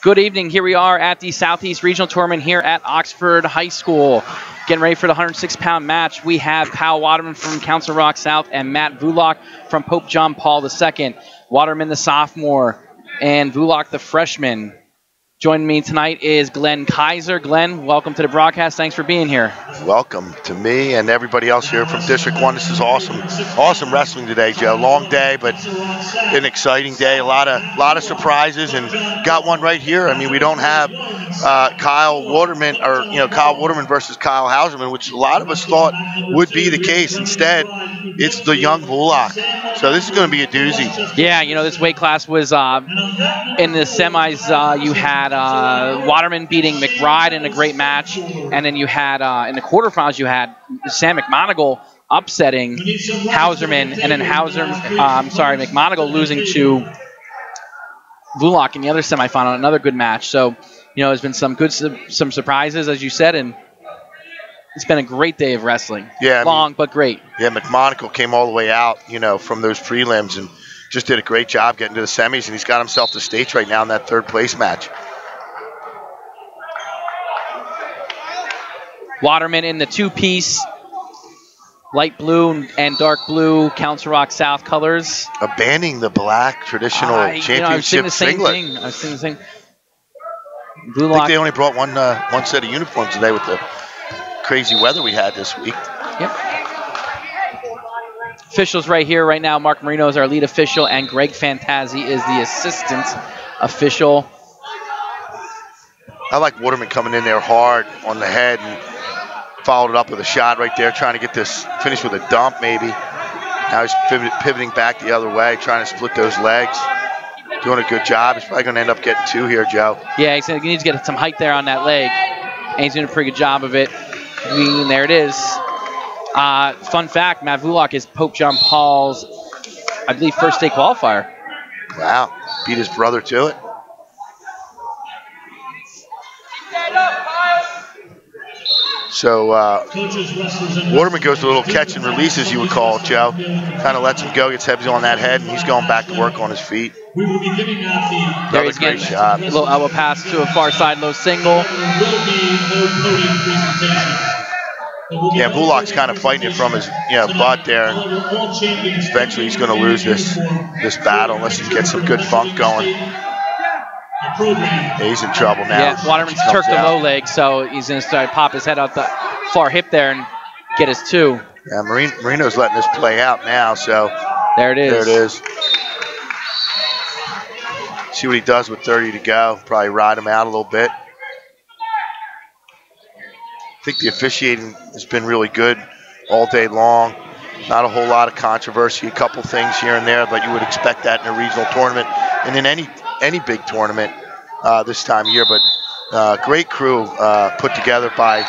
Good evening. Here we are at the Southeast Regional Tournament here at Oxford High School. Getting ready for the 106-pound match. We have Kyle Waterman from Council Rock South and Matt Vulak from Pope John Paul II. Waterman, the sophomore, and Vulak, the freshman. Joining me tonight is Glenn Kaiser. Glenn, welcome to the broadcast. Thanks for being here. Welcome to me and everybody else here from District 1. This is awesome. Awesome wrestling today, Joe. Long day, but an exciting day. A lot of surprises, and got one right here. I mean, we don't have Kyle Waterman versus Kyle Hauserman, which a lot of us thought would be the case. Instead, it's the young Vulak. So this is going to be a doozy. Yeah, this weight class was in the semis. You had Waterman beating McBride in a great match, and then you had in the quarterfinals you had Sam McMonagle upsetting Hauserman, and then McMonagle losing to Vulak in the other semifinal. Another good match. So there's been some surprises, as you said, and it's been a great day of wrestling. Yeah, long but great. Yeah, McMonagle came all the way out, from those prelims and just did a great job getting to the semis, and he's got himself to states right now in that third place match. Waterman in the two-piece, light blue and dark blue Council Rock South colors. Abandoning the black traditional championship singlet. I was thinking the same thing. I think they only brought one set of uniforms today with the crazy weather we had this week. Yep. Officials right here, right now. Mark Marino is our lead official, and Greg Fantazzi is the assistant official. I like Waterman coming in there hard on the head and followed it up with a shot right there, trying to get this finished with a dump maybe. Now he's pivoting back the other way, trying to split those legs. Doing a good job. He's probably going to end up getting two here, Joe. Yeah, he needs to get some height there on that leg, and he's doing a pretty good job of it. And there it is. Fun fact, Matt Vulak is Pope John Paul's, I believe, first state qualifier. Wow. Beat his brother to it. So Waterman goes to a little catch and release, as you would call it, Joe. Kind of lets him go, gets heavy on that head, and he's going back to work on his feet. There he's getting a little elbow pass to a far side low single. Yeah, Vulak's kind of fighting it from his butt there. Eventually he's going to lose this battle unless he gets some good funk going. Yeah, he's in trouble now. Yeah, Waterman's turked the low leg, so he's going to start pop his head out the far hip there and get his two. Yeah, Marino's letting this play out now, so there it is. There it is. See what he does with 30 to go. Probably ride him out a little bit. I think the officiating has been really good all day long. Not a whole lot of controversy. A couple things here and there, but you would expect that in a regional tournament and in any big tournament this time of year. But great crew put together by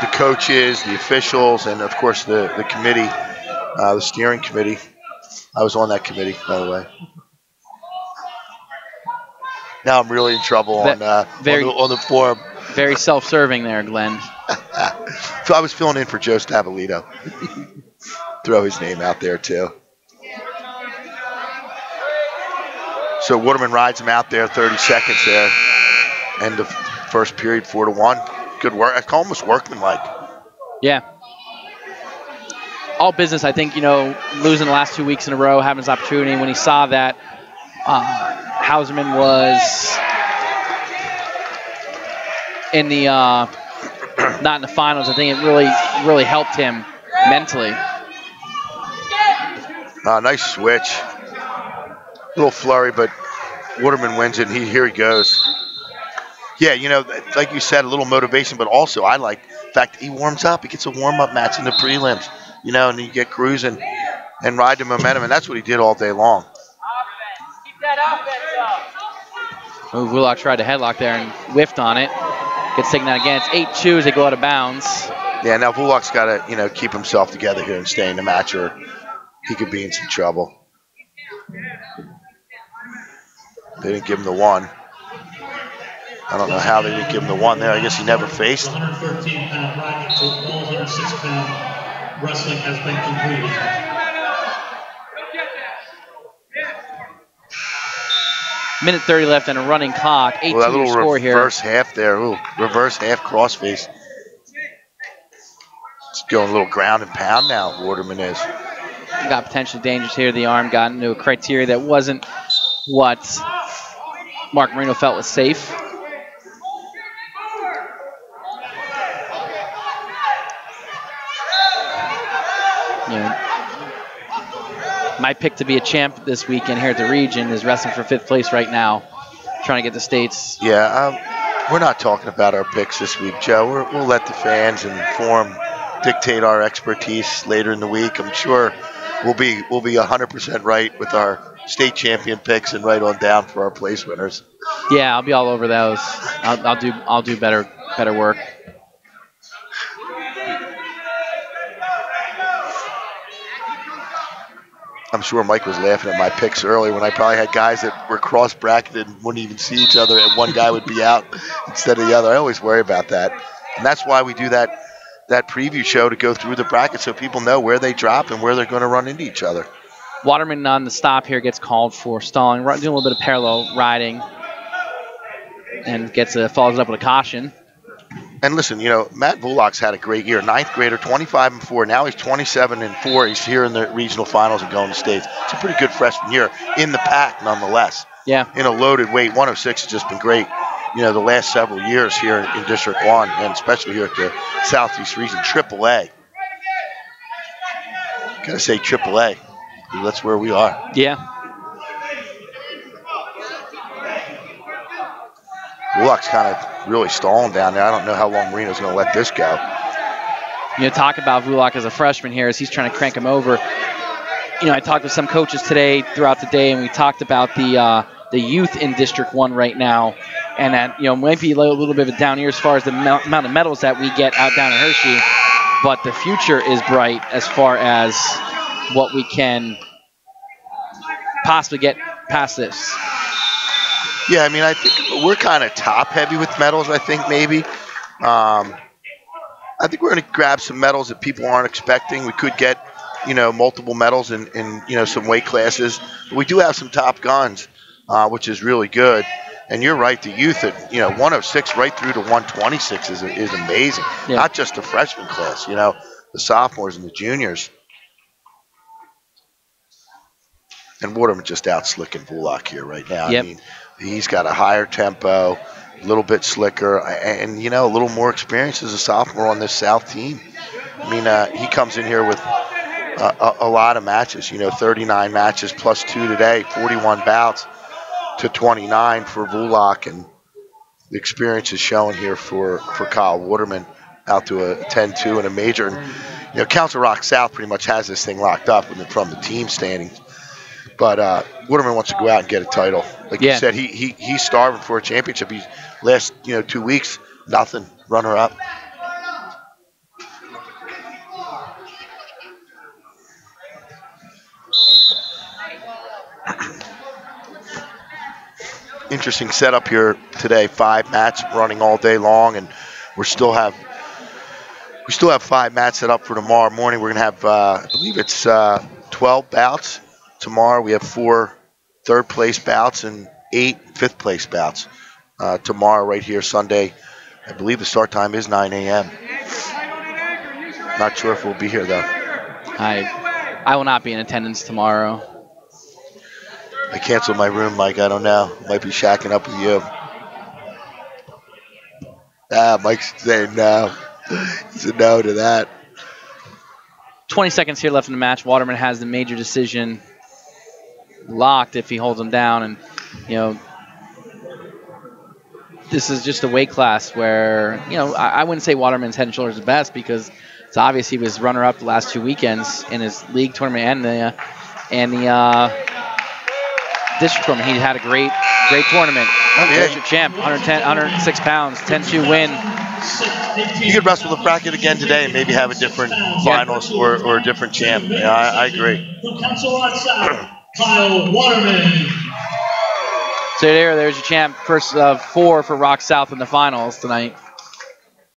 the coaches, the officials, and of course the committee, the steering committee. I was on that committee, by the way. Now I'm really in trouble on the forum. Very self-serving there, Glenn. So I was filling in for Joe Stabilito. Throw his name out there, too. So Waterman rides him out there, 30 seconds there. End of first period, 4-1. Good work. I almost workmanlike. Yeah. All business, I think, losing the last 2 weeks in a row, having his opportunity. When he saw that Hauserman was in the not in the finals, I think it really helped him mentally. Nice switch. A little flurry, but Waterman wins it, and here he goes. Yeah, like you said, a little motivation, but also I like the fact he warms up. He gets a warm-up match in the prelims, and you get cruising and ride the momentum, and that's what he did all day long. Vulak tried to headlock there and whiffed on it. Gets taken out again. It's 8-2 as they go out of bounds. Yeah, now Vulak's got to, keep himself together here and stay in the match, or he could be in some trouble. They didn't give him the one. I don't know how they didn't give him the one there. I guess he never faced. 113-pound bracket, so all 106-pound wrestling has been completed. Minute 30 left and a running clock. 8-2 Well, that little score here. reverse half there. Ooh, reverse half crossface. It's going a little ground and pound now, Waterman is. Got potentially dangerous here. The arm got into a criteria that wasn't what Mark Marino felt was safe. You know, my pick to be a champ this weekend here at the region is wrestling for 5th place right now, trying to get the states. Yeah, we're not talking about our picks this week, Joe. We'll let the fans and forum dictate our expertise later in the week. I'm sure we'll be 100% right with our state champion picks and right on down for our place winners. Yeah, I'll be all over those. I'll do better work. I'm sure Mike was laughing at my picks earlier when I probably had guys that were cross-bracketed and wouldn't even see each other, and one guy would be out instead of the other. I always worry about that. And that's why we do that preview show, to go through the bracket so people know where they drop and where they're going to run into each other. Waterman on the stop here gets called for stalling, doing a little bit of parallel riding, and follows it up with a caution. And listen, Matt Vulak's had a great year. 9th grader, 25-4. Now he's 27-4. He's here in the regional finals and going to states. It's a pretty good freshman year in the pack, nonetheless. Yeah. In a loaded weight, 106 has just been great. The last several years here in District 1, and especially here at the Southeast region, AAA. Gotta say AAA. That's where we are. Yeah. Vulak's kind of really stalling down there. I don't know how long Marino's going to let this go. Talk about Vulak as a freshman here as he's trying to crank him over. I talked with some coaches today throughout the day, and we talked about the youth in District 1 right now, and that might be a little bit of a down year as far as the amount of medals that we get out down in Hershey, but the future is bright as far as what we can possibly get past this. Yeah, I think we're kind of top-heavy with medals, I think, maybe. I think we're going to grab some medals that people aren't expecting. We could get, multiple medals in some weight classes. But we do have some top guns, which is really good. And you're right, the youth at, 106 right through to 126 is amazing. Yeah. Not just the freshman class, the sophomores and the juniors. And Waterman just out slicking Vulak here right now. Yep. He's got a higher tempo, a little bit slicker, and, a little more experience as a sophomore on this South team. He comes in here with a lot of matches, 39 matches plus 2 today, 41 bouts to 29 for Vulak, and the experience is showing here for Kyle Waterman out to a 10-2 in a major. And, Council Rock South pretty much has this thing locked up from the team standings. But Waterman wants to go out and get a title. Like you said, he's starving for a championship. He's last 2 weeks, nothing, runner up. Interesting setup here today. 5 mats running all day long, and we still have 5 mats set up for tomorrow morning. We're gonna have I believe it's 12 bouts. Tomorrow we have 4 third-place bouts and 8 fifth-place bouts. Tomorrow right here, Sunday, I believe the start time is 9 a.m. Not sure if we'll be here, though. I will not be in attendance tomorrow. I canceled my room, Mike. I don't know. Might be shacking up with you. Mike's saying no. He said no to that. 20 seconds here left in the match. Waterman has the major decision locked if he holds him down, and this is just a weight class where I wouldn't say Waterman's head and shoulders the best, because it's obvious he was runner-up the last 2 weekends in his league tournament and the district tournament. He had a great tournament. There's your champ, 106 pounds, 10-2 win. You could wrestle the bracket again today and maybe have a different finals or a different champ. Yeah, I agree. Kyle Waterman. So there's your champ, first of 4 for Rock South in the finals tonight.